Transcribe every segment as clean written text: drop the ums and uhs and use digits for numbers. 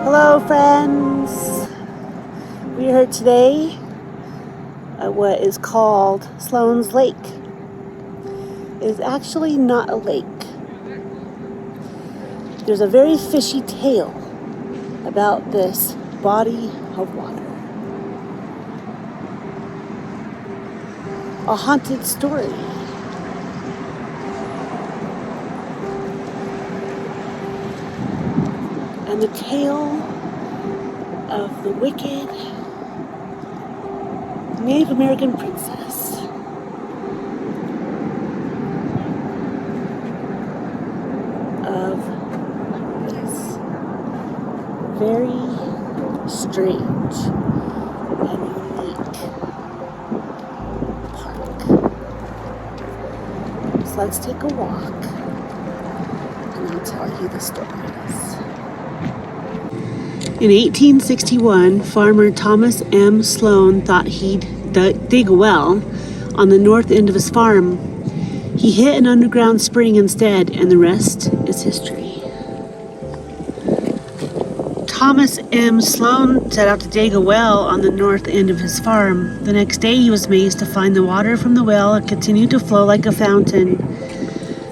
Hello friends, we are here today at what is called Sloan's Lake. It is actually not a lake. There's a very fishy tale about this body of water. A haunted story. And the tale of the wicked Native American princess. Of this very strange and unique park. So let's take a walk and I'll tell you the stories. In 1861, farmer Thomas M. Sloan thought he'd dig a well on the north end of his farm. He hit an underground spring instead, and the rest is history. Thomas M. Sloan set out to dig a well on the north end of his farm. The next day, he was amazed to find the water from the well continued to flow like a fountain,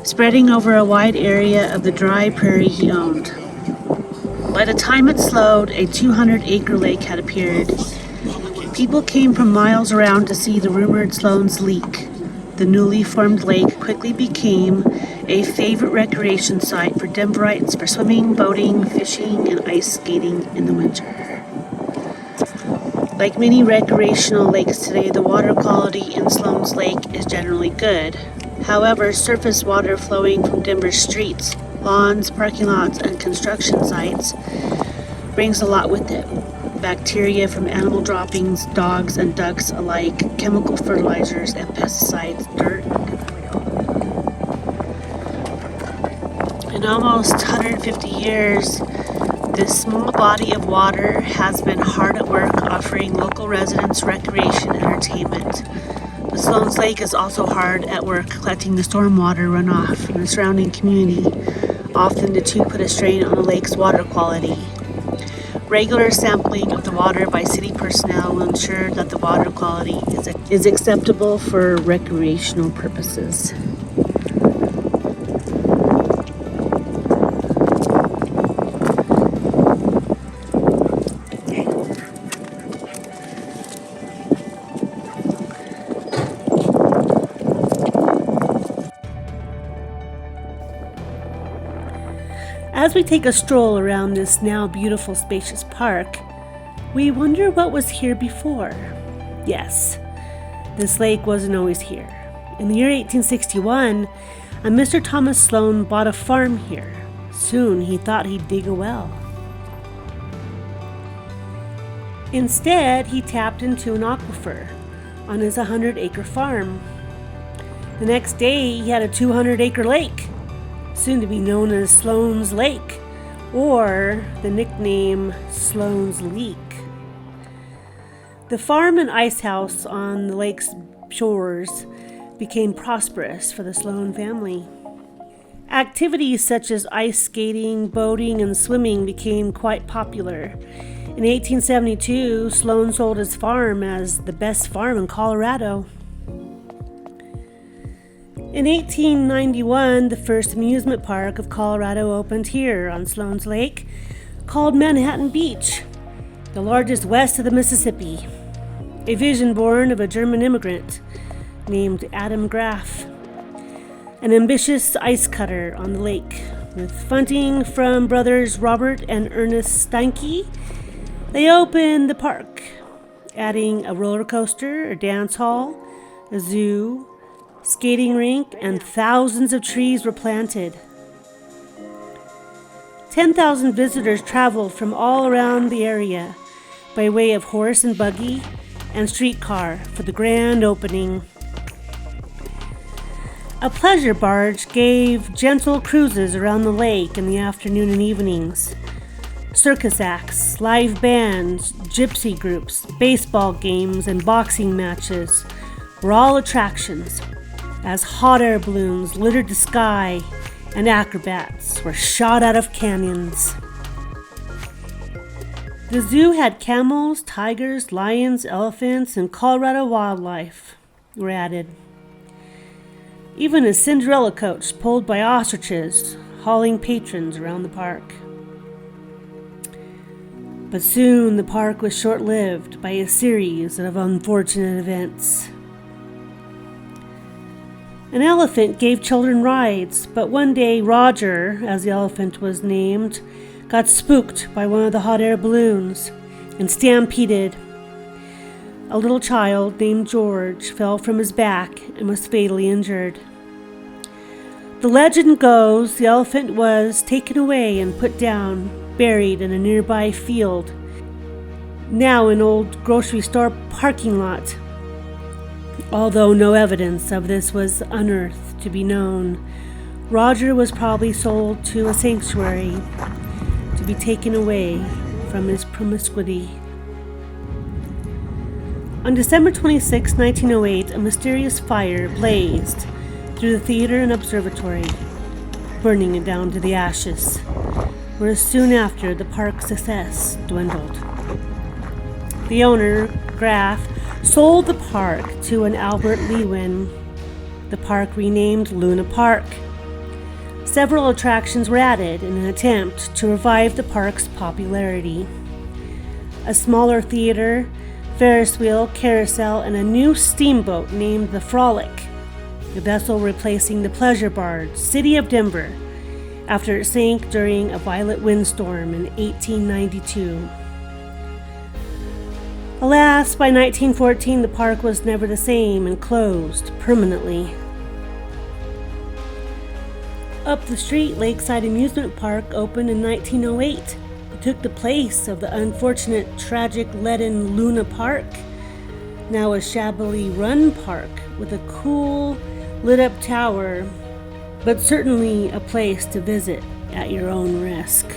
spreading over a wide area of the dry prairie he owned. By the time it slowed, a 200-acre lake had appeared. People came from miles around to see the rumored Sloan's Leak. The newly formed lake quickly became a favorite recreation site for Denverites for swimming, boating, fishing, and ice skating in the winter. Like many recreational lakes today, the water quality in Sloan's Lake is generally good. However, surface water flowing from Denver's streets, lawns, parking lots, and construction sites brings a lot with it. Bacteria from animal droppings, dogs and ducks alike, chemical fertilizers and pesticides, dirt and oil. In almost 150 years, this small body of water has been hard at work offering local residents recreation and entertainment. The Sloan's Lake is also hard at work collecting the stormwater runoff from the surrounding community, often to put a strain on the lake's water quality. Regular sampling of the water by city personnel will ensure that the water quality is acceptable for recreational purposes. As we take a stroll around this now beautiful, spacious park, we wonder what was here before. Yes, this lake wasn't always here. In the year 1861, a Mr. Thomas Sloan bought a farm here. Soon he thought he'd dig a well. Instead, he tapped into an aquifer on his 100-acre farm. The next day, he had a 200-acre lake, soon to be known as Sloan's Lake, or the nickname Sloan's Leak. The farm and ice house on the lake's shores became prosperous for the Sloan family. Activities such as ice skating, boating, and swimming became quite popular. In 1872, Sloan sold his farm as the best farm in Colorado. In 1891, the first amusement park of Colorado opened here on Sloan's Lake, called Manhattan Beach, the largest west of the Mississippi, a vision born of a German immigrant named Adam Graff, an ambitious ice cutter on the lake. With funding from brothers Robert and Ernest Steinke, they opened the park, adding a roller coaster, a dance hall, a zoo, skating rink, and thousands of trees were planted. 10,000 visitors traveled from all around the area by way of horse and buggy and streetcar for the grand opening. A pleasure barge gave gentle cruises around the lake in the afternoon and evenings. Circus acts, live bands, gypsy groups, baseball games, and boxing matches were all attractions, as hot air balloons littered the sky and acrobats were shot out of canyons. The zoo had camels, tigers, lions, elephants, and Colorado wildlife were added. Even a Cinderella coach pulled by ostriches, hauling patrons around the park. But soon the park was short-lived by a series of unfortunate events. An elephant gave children rides, but one day Roger, as the elephant was named, got spooked by one of the hot air balloons and stampeded. A little child named George fell from his back and was fatally injured. The legend goes the elephant was taken away and put down, buried in a nearby field, now an old grocery store parking lot, although no evidence of this was unearthed to be known. Roger was probably sold to a sanctuary to be taken away from his promiscuity. On December 26, 1908, a mysterious fire blazed through the theater and observatory, burning it down to the ashes, where soon after the park's success dwindled. The owner, Graff, sold the park to an Albert Lewin. The park renamed Luna Park. Several attractions were added in an attempt to revive the park's popularity. A smaller theater, Ferris wheel, carousel, and a new steamboat named the Frolic, the vessel replacing the pleasure barge City of Denver after it sank during a violent windstorm in 1892. Alas, by 1914 the park was never the same and closed permanently. Up the street, Lakeside Amusement Park opened in 1908. It took the place of the unfortunate, tragic leaden Luna Park, now a shabbily run park with a cool, lit-up tower, but certainly a place to visit at your own risk.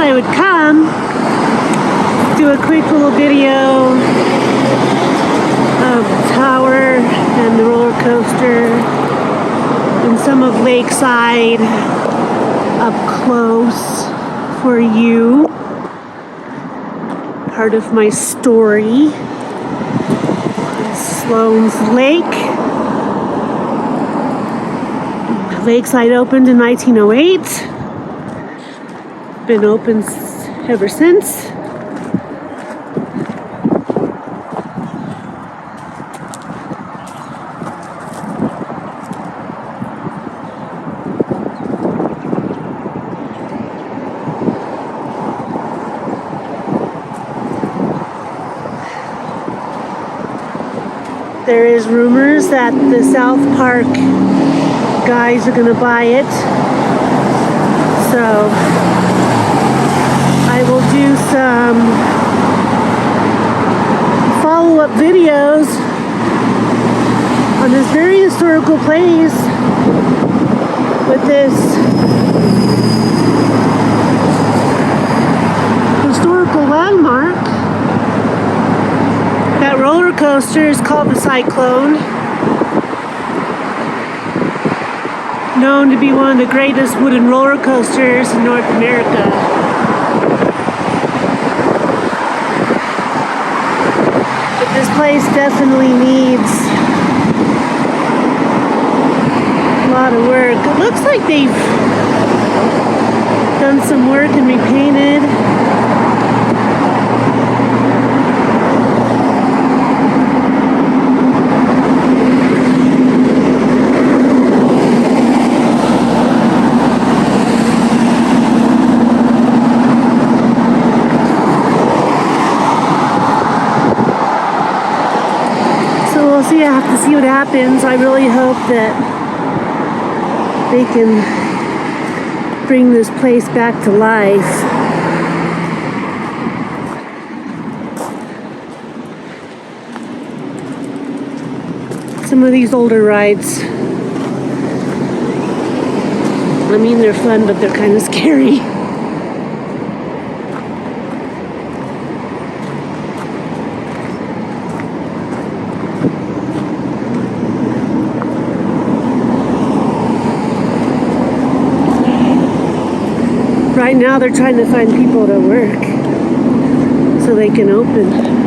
Would come do a quick little video of the tower and the roller coaster and some of Lakeside up close for you, part of my story. Sloan's Lake. Lakeside opened in 1908. Been open ever since. There is rumors that the South Park guys are going to buy it. So I will do some follow-up videos on this very historical place with this historical landmark. That roller coaster is called the Cyclone, known to be one of the greatest wooden roller coasters in North America. This place definitely needs a lot of work. It looks like they've done some work and repainted. have to see what happens. I really hope that they can bring this place back to life. Some of these older rides, I mean, they're fun, but they're kind of scary. Right now they're trying to find people to work so they can open.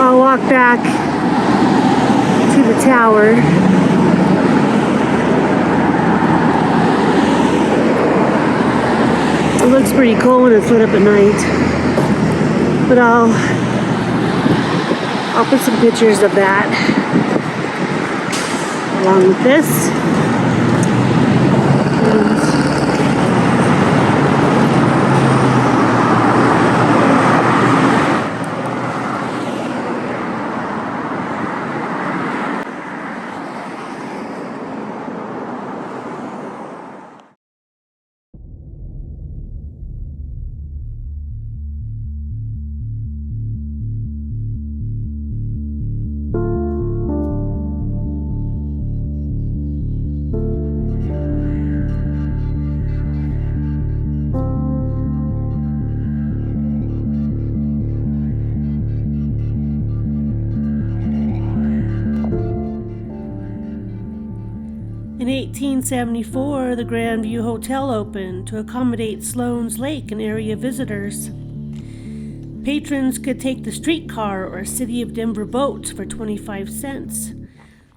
I'll walk back to the tower. It looks pretty cool when it's lit up at night, but I'll put some pictures of that along with this. In 1874, the Grandview Hotel opened to accommodate Sloan's Lake and area visitors. Patrons could take the streetcar or City of Denver boats for 25 cents.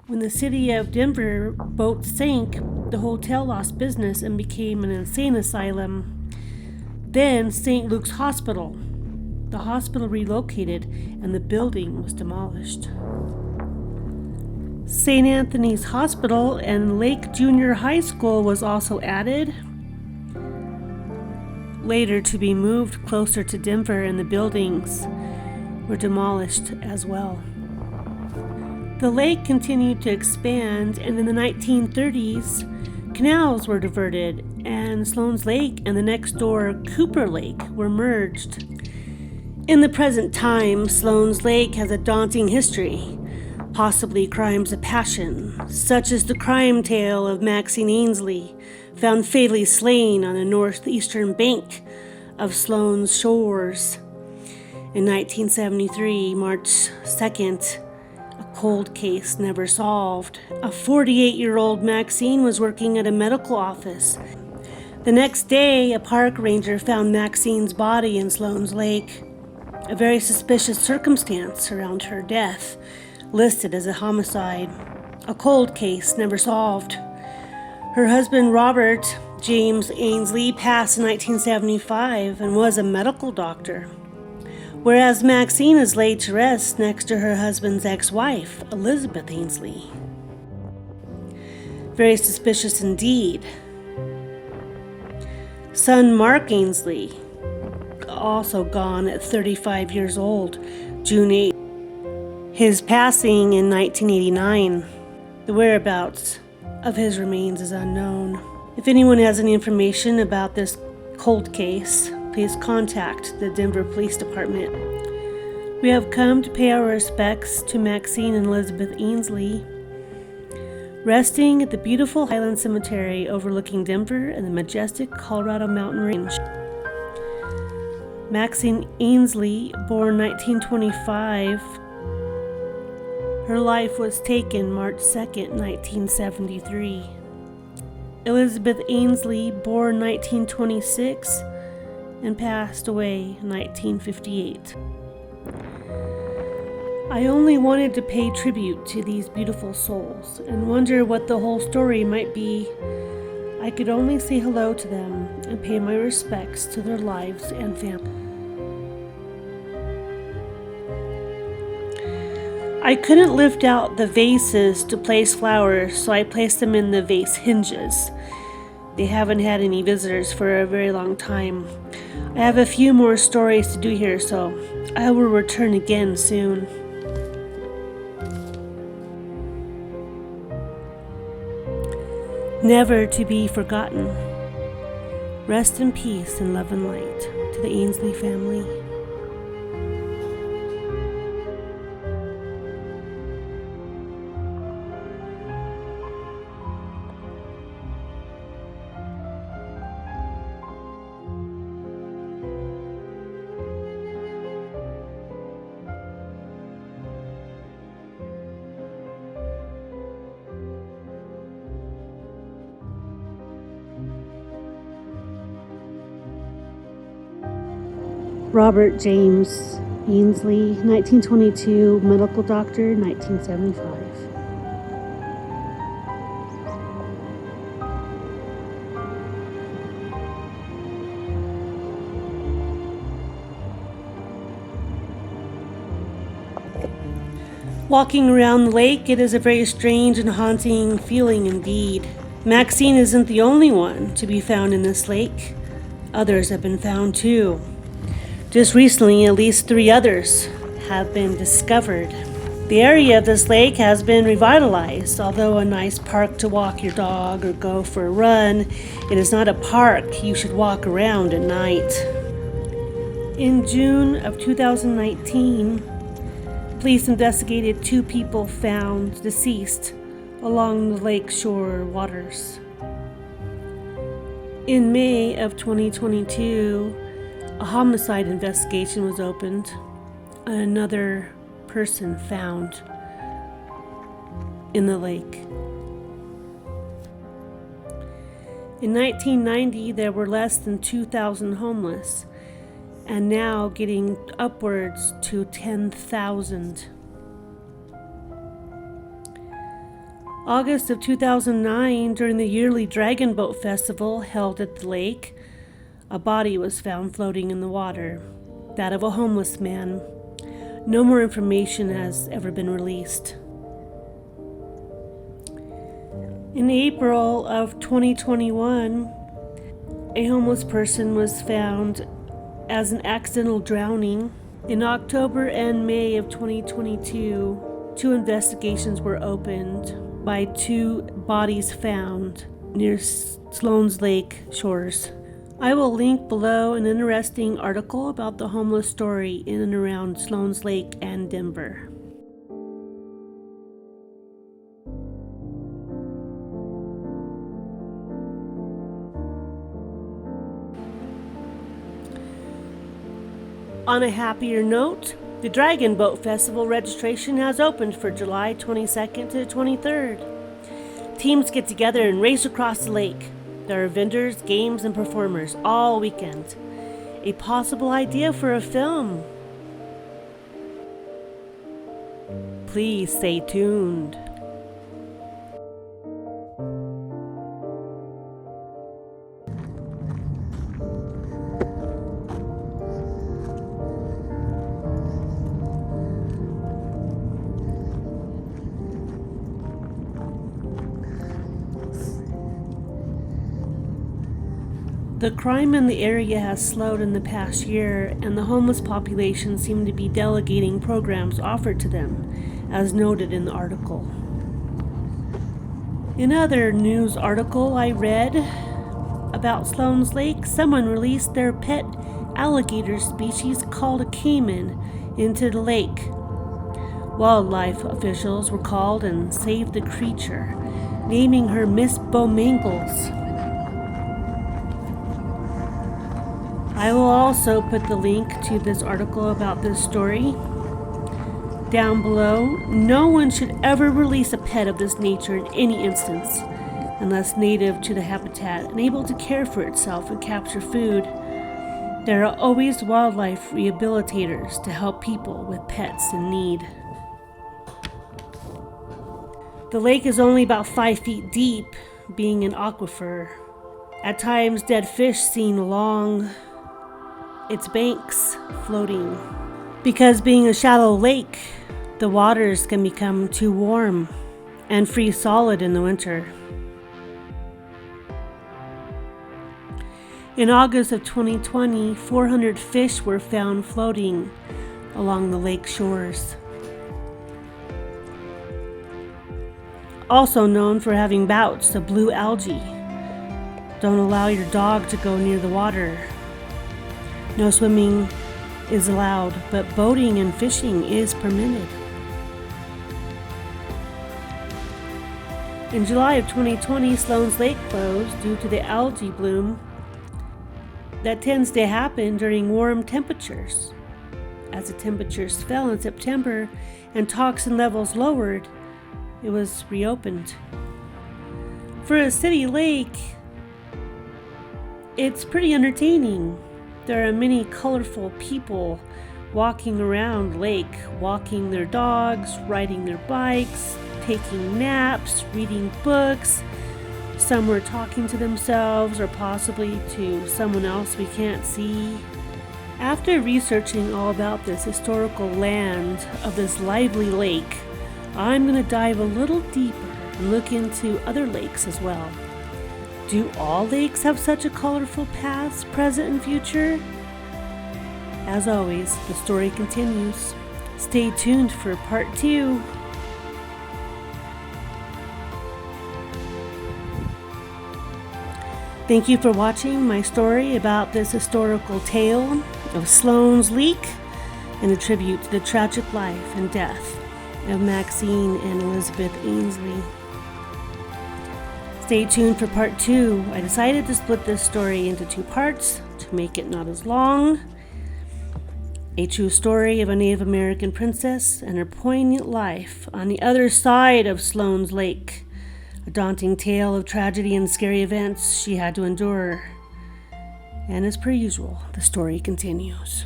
When the City of Denver boat sank, the hotel lost business and became an insane asylum. Then St. Luke's Hospital. The hospital relocated and the building was demolished. St. Anthony's Hospital and Lake Junior High School was also added, later to be moved closer to Denver, and the buildings were demolished as well. The lake continued to expand, and in the 1930s, canals were diverted, and Sloan's Lake and the next door Cooper Lake were merged. In the present time, Sloan's Lake has a daunting history. Possibly crimes of passion, such as the crime tale of Maxine Ainsley, found fatally slain on the northeastern bank of Sloan's shores. In 1973, March 2nd, a cold case never solved. A 48-year-old Maxine was working at a medical office. The next day, a park ranger found Maxine's body in Sloan's Lake. A very suspicious circumstance around her death, listed as a homicide. A cold case never solved. Her husband, Robert James Ainsley, passed in 1975 and was a medical doctor, whereas Maxine is laid to rest next to her husband's ex-wife, Elizabeth Ainsley. Very suspicious indeed. Son Mark Ainsley, also gone at 35 years old, June 8th. His passing in 1989. The whereabouts of his remains is unknown. If anyone has any information about this cold case, please contact the Denver Police Department. We have come to pay our respects to Maxine and Elizabeth Ainsley, resting at the beautiful Highland Cemetery overlooking Denver and the majestic Colorado Mountain Range. Maxine Ainsley, born 1925, her life was taken March 2nd, 1973. Elizabeth Ainsley, born 1926 and passed away in 1958. I only wanted to pay tribute to these beautiful souls and wonder what the whole story might be. I could only say hello to them and pay my respects to their lives and families. I couldn't lift out the vases to place flowers, so I placed them in the vase hinges. They haven't had any visitors for a very long time. I have a few more stories to do here, so I will return again soon. Never to be forgotten. Rest in peace and love and light to the Ainsley family. Robert James Ainsley, 1922, medical doctor, 1975. Walking around the lake, it is a very strange and haunting feeling indeed. Maxine isn't the only one to be found in this lake. Others have been found too. Just recently, at least 3 others have been discovered. The area of this lake has been revitalized. Although a nice park to walk your dog or go for a run, it is not a park you should walk around at night. In June of 2019, police investigated 2 people found deceased along the lake shore waters. In May of 2022, a homicide investigation was opened and another person found in the lake. In 1990, there were less than 2,000 homeless, and now getting upwards to 10,000. August of 2009, during the yearly Dragon Boat Festival held at the lake, a body was found floating in the water, that of a homeless man. No more information has ever been released. In April of 2021, a homeless person was found as an accidental drowning. In October and May of 2022, 2 investigations were opened by 2 bodies found near Sloan's Lake shores. I will link below an interesting article about the homeless story in and around Sloan's Lake and Denver. On a happier note, the Dragon Boat Festival registration has opened for July 22nd to 23rd. Teams get together and race across the lake. There are vendors, games, and performers all weekend. A possible idea for a film. Please stay tuned. The crime in the area has slowed in the past year, and the homeless population seem to be delegating programs offered to them, as noted in the article. In other news article I read about Sloan's Lake, someone released their pet alligator species called a caiman into the lake. Wildlife officials were called and saved the creature, naming her Miss Bomangles. I will also put the link to this article about this story down below. No one should ever release a pet of this nature in any instance, unless native to the habitat and able to care for itself and capture food. There are always wildlife rehabilitators to help people with pets in need. The lake is only about 5 feet deep, being an aquifer. At times, dead fish seen along its banks floating. Because being a shallow lake, The waters can become too warm and freeze solid in the winter. In August of 2020, 400 fish were found floating along the lake shores. Also known for having bouts of blue algae. Don't allow your dog to go near the water. No swimming is allowed, but boating and fishing is permitted. In July of 2020, Sloan's Lake closed due to the algae bloom that tends to happen during warm temperatures. As the temperatures fell in September and toxin levels lowered, it was reopened. For a city lake, it's pretty entertaining. There are many colorful people walking around the lake, walking their dogs, riding their bikes, taking naps, reading books. Some were talking to themselves or possibly to someone else we can't see. After researching all about this historical land of this lively lake, I'm going to dive a little deeper and look into other lakes as well. Do all lakes have such a colorful past, present, and future? As always, the story continues. Stay tuned for part 2. Thank you for watching my story about this historical tale of Sloan's Lake and a tribute to the tragic life and death of Maxine and Elizabeth Ainsley. Stay tuned for part 2. I decided to split this story into 2 parts to make it not as long. A true story of a Native American princess and her poignant life on the other side of Sloan's Lake. A daunting tale of tragedy and scary events she had to endure. And as per usual, the story continues.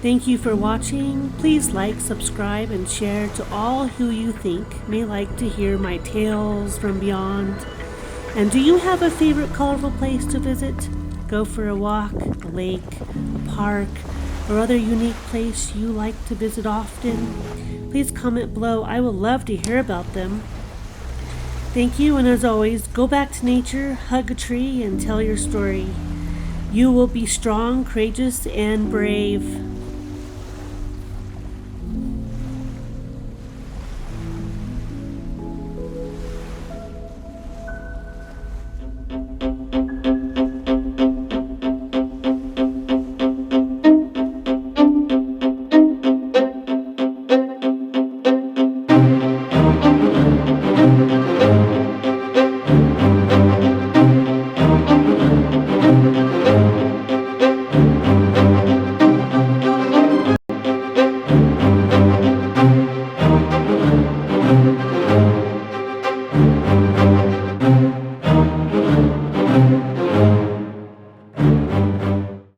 Thank you for watching. Please like, subscribe, and share to all who you think may like to hear my tales from beyond. And do you have a favorite colorful place to visit? Go for a walk, a lake, a park, or other unique place you like to visit often? Please comment below. I would love to hear about them. Thank you, and as always, go back to nature, hug a tree, and tell your story. You will be strong, courageous, and brave.